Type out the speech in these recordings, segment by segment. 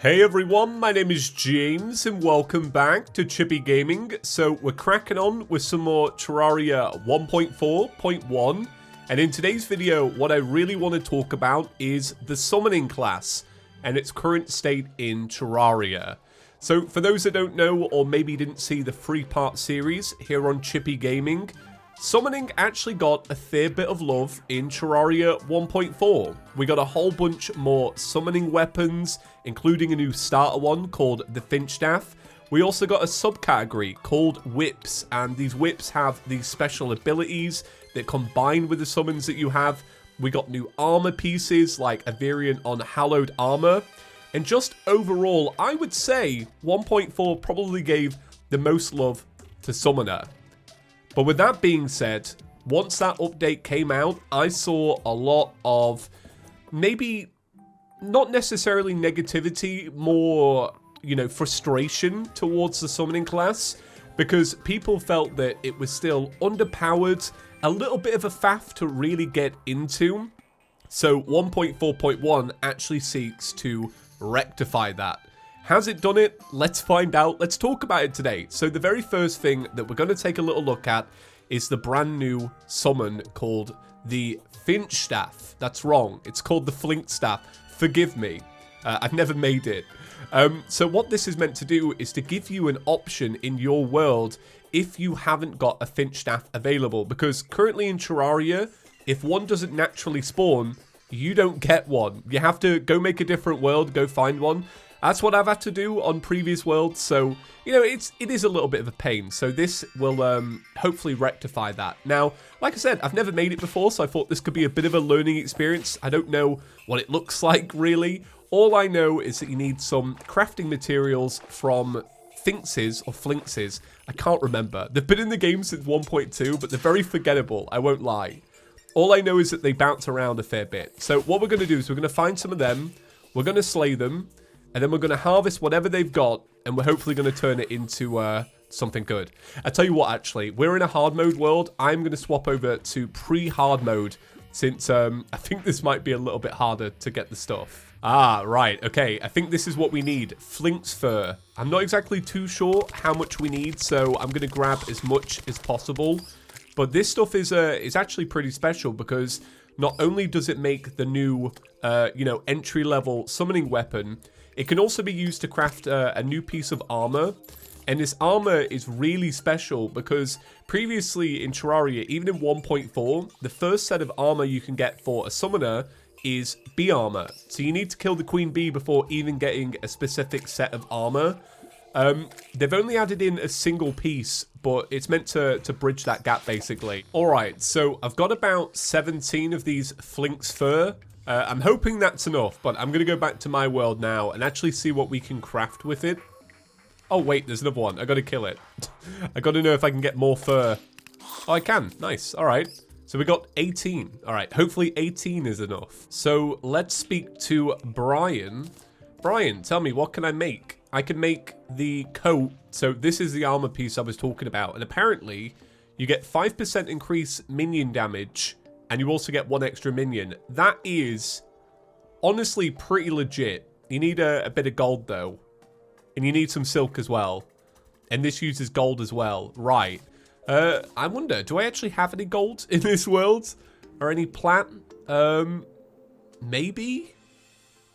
Hey everyone, my name is James and welcome back to Chippy Gaming. So we're cracking on with some more Terraria 1.4.1, and in today's video what I really want to talk about is the summoning class and its current state in Terraria. So for those that don't know or maybe didn't see the 3-part series here on Chippy Gaming, summoning actually got a fair bit of love in Terraria 1.4. We got a whole bunch more summoning weapons, including a new starter one called the Flinx Staff. We also got a subcategory called whips, and these whips have these special abilities that combine with the summons that you have. We got new armor pieces like a variant on hallowed armor, and just overall, I would say 1.4 probably gave the most love to Summoner. But with that being said, once that update came out, I saw a lot of maybe not necessarily negativity, more, frustration towards the summoning class, because people felt that it was still underpowered, a little bit of a faff to really get into. So 1.4.1 actually seeks to rectify that. Has it done it? Let's find out. Let's talk about it today. So the very first thing that we're going to take a little look at is the brand new summon called the Flinx Staff. That's wrong. It's called the Flinx Staff. Forgive me. I've never made it. So what this is meant to do is to give you an option in your world if you haven't got a Flinx Staff available. Because currently in Terraria, if one doesn't naturally spawn, you don't get one. You have to go make a different world, go find one. That's what I've had to do on previous worlds, so, it is a little bit of a pain. So this will hopefully rectify that. Now, like I said, I've never made it before, so I thought this could be a bit of a learning experience. I don't know what it looks like, really. All I know is that you need some crafting materials from Flinxes. I can't remember. They've been in the game since 1.2, but they're very forgettable, I won't lie. All I know is that they bounce around a fair bit. So what we're going to do is we're going to find some of them, we're going to slay them, and then we're going to harvest whatever they've got, and we're hopefully going to turn it into something good. I tell you what, actually, we're in a hard mode world. I'm going to swap over to pre-hard mode, since I think this might be a little bit harder to get the stuff. Ah, right, okay. I think this is what we need. Flinx fur. I'm not exactly too sure how much we need, so I'm going to grab as much as possible. But this stuff is actually pretty special, because not only does it make the new, entry-level summoning weapon, it can also be used to craft a new piece of armor. And this armor is really special because previously in Terraria, even in 1.4, the first set of armor you can get for a summoner is bee armor. So you need to kill the queen bee before even getting a specific set of armor. They've only added in a single piece, but it's meant to bridge that gap, basically. Alright, so I've got about 17 of these Flinx fur. I'm hoping that's enough, but I'm going to go back to my world now and actually see what we can craft with it. Oh, wait, there's another one. I got to kill it. I got to know if I can get more fur. Oh, I can. Nice. All right. So we got 18. All right. Hopefully 18 is enough. So let's speak to Brian. Brian, tell me, what can I make? I can make the coat. So this is the armor piece I was talking about. And apparently, you get 5% increase minion damage. And you also get 1 extra minion. That is honestly pretty legit. You need a bit of gold, though. And you need some silk as well. And this uses gold as well. Right. I wonder, do I actually have any gold in this world? Or any plat? Maybe?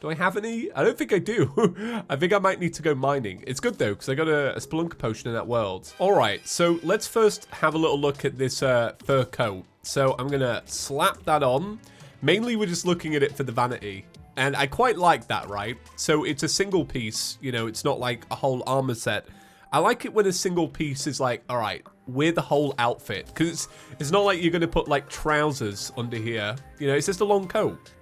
Do I have any? I don't think I do. I think I might need to go mining. It's good, though, because I got a spelunker potion in that world. Alright, so let's first have a little look at this fur coat. So I'm going to slap that on. Mainly we're just looking at it for the vanity. And I quite like that, right? So it's a single piece. It's not like a whole armor set. I like it when a single piece is like, all right, we're the whole outfit. Because it's not like you're going to put like trousers under here. It's just a long coat.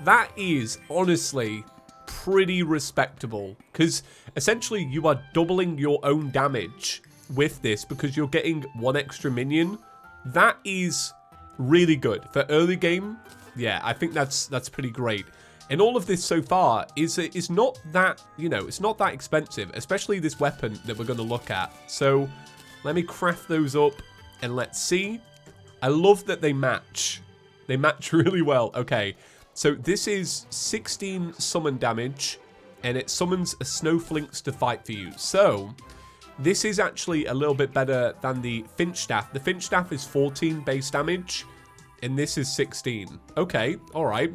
That is honestly pretty respectable. Because essentially you are doubling your own damage with this because you're getting 1 extra minion. That is really good for early game. Yeah, I think that's pretty great. And all of this so far is not that, it's not that expensive, especially this weapon that we're going to look at. So let me craft those up and let's see. I love that they match. They match really well. Okay, so this is 16 summon damage and it summons a snow Flinx to fight for you. So this is actually a little bit better than the Finch Staff. The Finch Staff is 14 base damage, and this is 16. Okay, all right.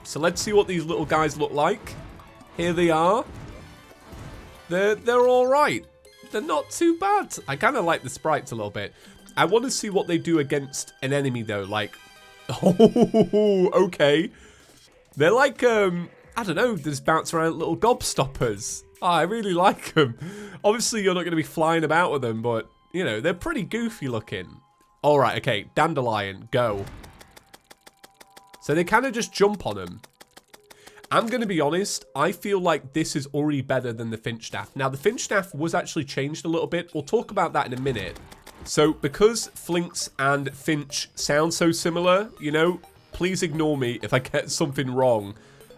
So let's see what these little guys look like. Here they are. They're all right. They're not too bad. I kind of like the sprites a little bit. I want to see what they do against an enemy, though. Like, oh, okay. They're like, I don't know, just bounce around little gobstoppers. Oh, I really like them. Obviously, you're not going to be flying about with them, but, you know, they're pretty goofy looking. All right, okay, Dandelion, go. So they kind of just jump on them. I'm going to be honest, I feel like this is already better than the Finch Staff. Now, the Finch Staff was actually changed a little bit. We'll talk about that in a minute. So, because Flinx and Finch sound so similar, you know, please ignore me if I get something wrong.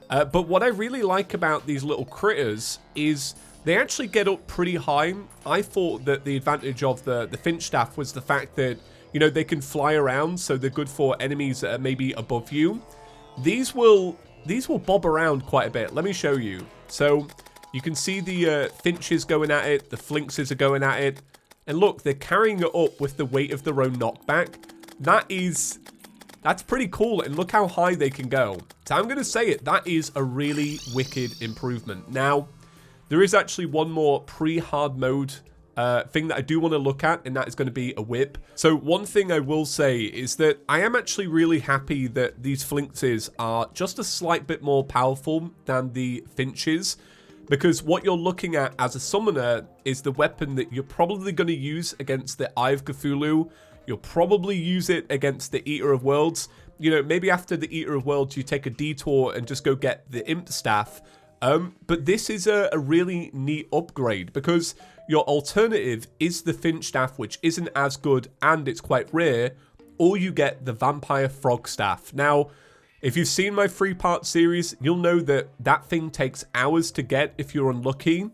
But what I really like about these little critters is they actually get up pretty high. I thought that the advantage of the Finch Staff was the fact that, you know, they can fly around, so they're good for enemies that are maybe above you. These will bob around quite a bit. Let me show you. So you can see the Finches going at it, the Flinxes are going at it, and look, they're carrying it up with the weight of their own knockback. That's pretty cool, and look how high they can go. So I'm going to say it, that is a really wicked improvement. Now, there is actually one more pre-hard mode thing that I do want to look at, and that is going to be a whip. So one thing I will say is that I am actually really happy that these Flinxes are just a slight bit more powerful than the Finches, because what you're looking at as a summoner is the weapon that you're probably going to use against the Eye of Cthulhu. You'll probably use it against the Eater of Worlds. You know, maybe after the Eater of Worlds, you take a detour and just go get the Imp Staff. But this is a really neat upgrade, because your alternative is the Finch Staff, which isn't as good and it's quite rare, or you get the Vampire Frog Staff. Now, if you've seen my 3-part series, you'll know that that thing takes hours to get if you're unlucky.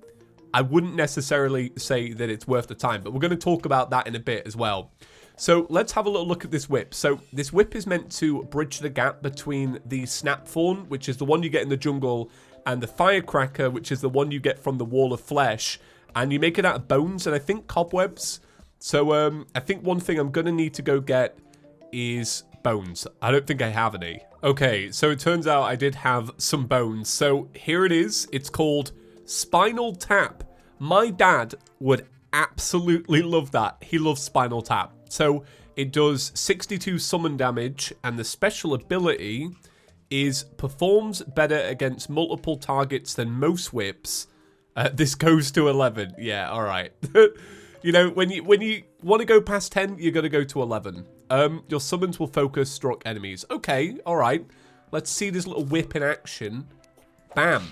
I wouldn't necessarily say that it's worth the time, but we're going to talk about that in a bit as well. So let's have a little look at this whip. So this whip is meant to bridge the gap between the Snapthorn, which is the one you get in the jungle, and the Firecracker, which is the one you get from the Wall of Flesh. And you make it out of bones and I think cobwebs. So I think one thing I'm going to need to go get is bones. I don't think I have any. Okay, so it turns out I did have some bones. So here it is. It's called Spinal Tap. My dad would absolutely love that. He loves Spinal Tap. So it does 62 summon damage, and the special ability is performs better against multiple targets than most whips. This goes to 11. Yeah, all right. You know, when you want to go past 10, you got to go to 11. Your summons will focus struck enemies. Okay, all right. Let's see this little whip in action. Bam.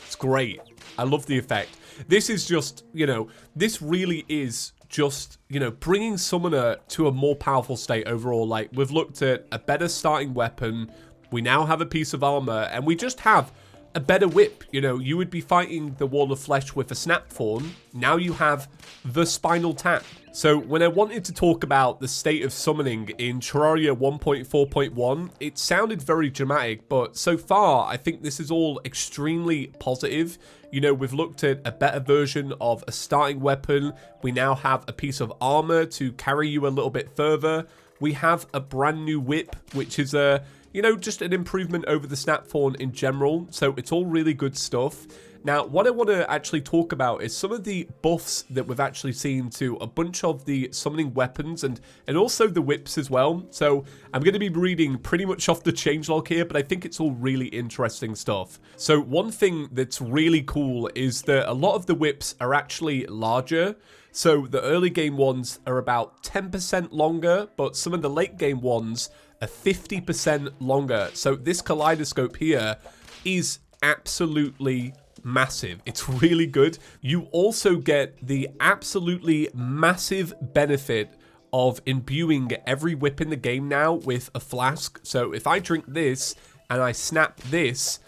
It's great. I love the effect. This is just, you know, this really is just, you know, bringing Summoner to a more powerful state overall. Like, we've looked at a better starting weapon. We now have a piece of armor, and we just have a better whip. You know, you would be fighting the Wall of Flesh with a Snapthorn. Now you have the Spinal Tap. So when I wanted to talk about the state of summoning in Terraria 1.4.1, it sounded very dramatic, but so far I think this is all extremely positive. You know, we've looked at a better version of a starting weapon. We now have a piece of armor to carry you a little bit further. We have a brand new whip, which is a, you know, just an improvement over the Snapthorn in general. So it's all really good stuff. Now, what I want to actually talk about is some of the buffs that we've actually seen to a bunch of the summoning weapons and also the whips as well. So I'm going to be reading pretty much off the changelog here, but I think it's all really interesting stuff. So one thing that's really cool is that a lot of the whips are actually larger. So the early game ones are about 10% longer, but some of the late game ones are 50% longer. So this kaleidoscope here is absolutely massive. It's really good. You also get the absolutely massive benefit of imbuing every whip in the game now with a flask. So if I drink this and I snap this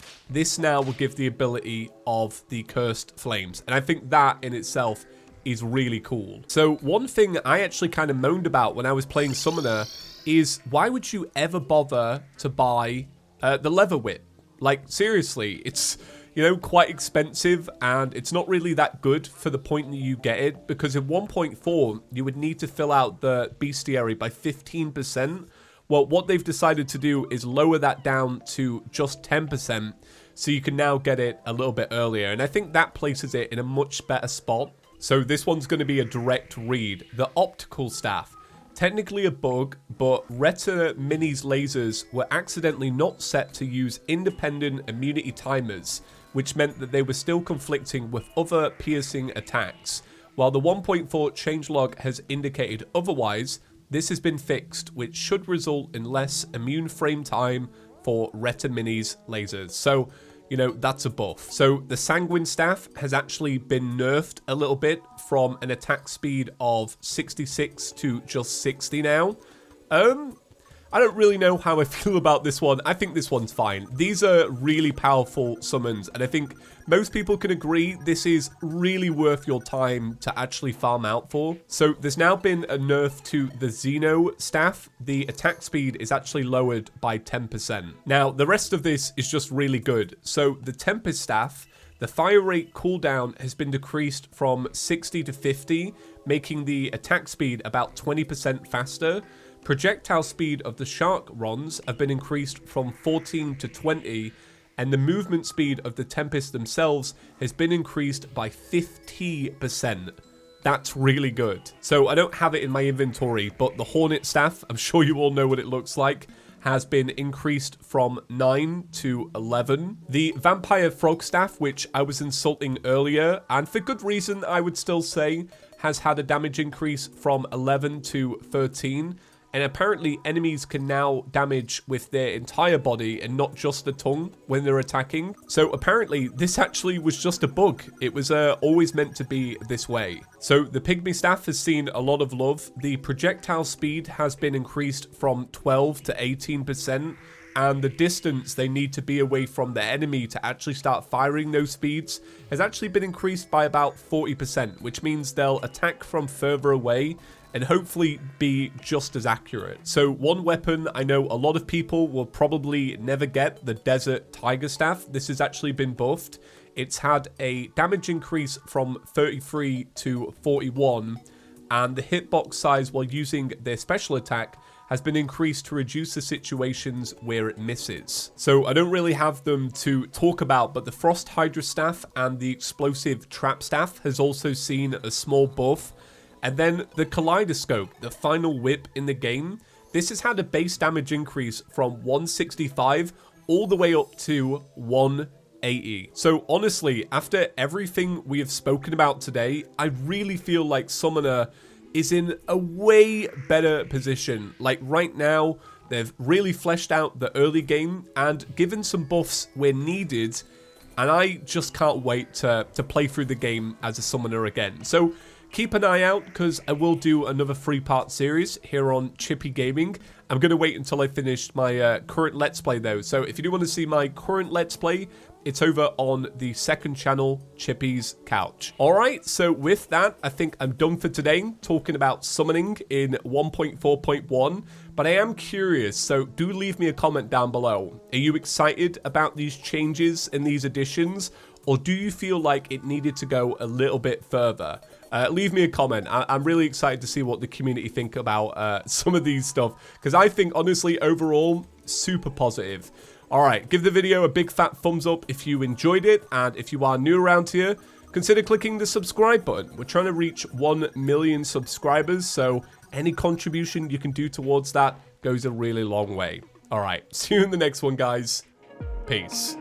now will give the ability of the cursed flames. And I think that in itself is really cool. So one thing I actually kind of moaned about when I was playing Summoner is why would you ever bother to buy the leather whip? Like, seriously, you know, quite expensive, and it's not really that good for the point that you get it, because in 1.4, you would need to fill out the bestiary by 15%. Well, what they've decided to do is lower that down to just 10%, so you can now get it a little bit earlier, and I think that places it in a much better spot. So this one's going to be a direct read. The optical staff. Technically a bug, but Retta Mini's lasers were accidentally not set to use independent immunity timers, which meant that they were still conflicting with other piercing attacks. While the 1.4 changelog has indicated otherwise, this has been fixed, which should result in less immune frame time for Retta Mini's lasers. So, you know, that's a buff. So the Sanguine Staff has actually been nerfed a little bit from an attack speed of 66 to just 60 now. I don't really know how I feel about this one. I think this one's fine. These are really powerful summons, and I think most people can agree this is really worth your time to actually farm out for. So there's now been a nerf to the Xeno Staff. The attack speed is actually lowered by 10%. Now, the rest of this is just really good. So the Tempest Staff, the fire rate cooldown has been decreased from 60 to 50, making the attack speed about 20% faster. Projectile speed of the Shark Rons have been increased from 14 to 20, and the movement speed of the Tempest themselves has been increased by 50%. That's really good. So I don't have it in my inventory, but the Hornet Staff, I'm sure you all know what it looks like, has been increased from 9 to 11. The Vampire Frog Staff, which I was insulting earlier, and for good reason I would still say, has had a damage increase from 11 to 13. And apparently enemies can now damage with their entire body and not just the tongue when they're attacking. So apparently this actually was just a bug. It was always meant to be this way. So the Pygmy Staff has seen a lot of love. The projectile speed has been increased from 12 to 18%. And the distance they need to be away from the enemy to actually start firing those speeds has actually been increased by about 40%, which means they'll attack from further away and hopefully be just as accurate. So one weapon I know a lot of people will probably never get, the Desert Tiger Staff. This has actually been buffed. It's had a damage increase from 33 to 41, and the hitbox size while using their special attack has been increased to reduce the situations where it misses. So I don't really have them to talk about, but the Frost Hydra Staff and the Explosive Trap Staff has also seen a small buff. And then the Kaleidoscope, the final whip in the game, this has had a base damage increase from 165 all the way up to 180. So honestly, after everything we have spoken about today, I really feel like Summoner is in a way better position. Like right now, they've really fleshed out the early game and given some buffs where needed, and I just can't wait to play through the game as a Summoner again. So keep an eye out, because I will do another 3-part series here on Chippy Gaming. I'm going to wait until I finish my current Let's Play though. So if you do want to see my current Let's Play, it's over on the second channel, ChippysCouch. Alright, so with that, I think I'm done for today talking about summoning in 1.4.1. But I am curious, so do leave me a comment down below. Are you excited about these changes and these additions? Or do you feel like it needed to go a little bit further? Leave me a comment. I'm really excited to see what the community think about some of these stuff, because I think, honestly, overall, super positive. Alright, give the video a big fat thumbs up if you enjoyed it, and if you are new around here, consider clicking the subscribe button. We're trying to reach 1 million subscribers, so any contribution you can do towards that goes a really long way. Alright, see you in the next one, guys. Peace.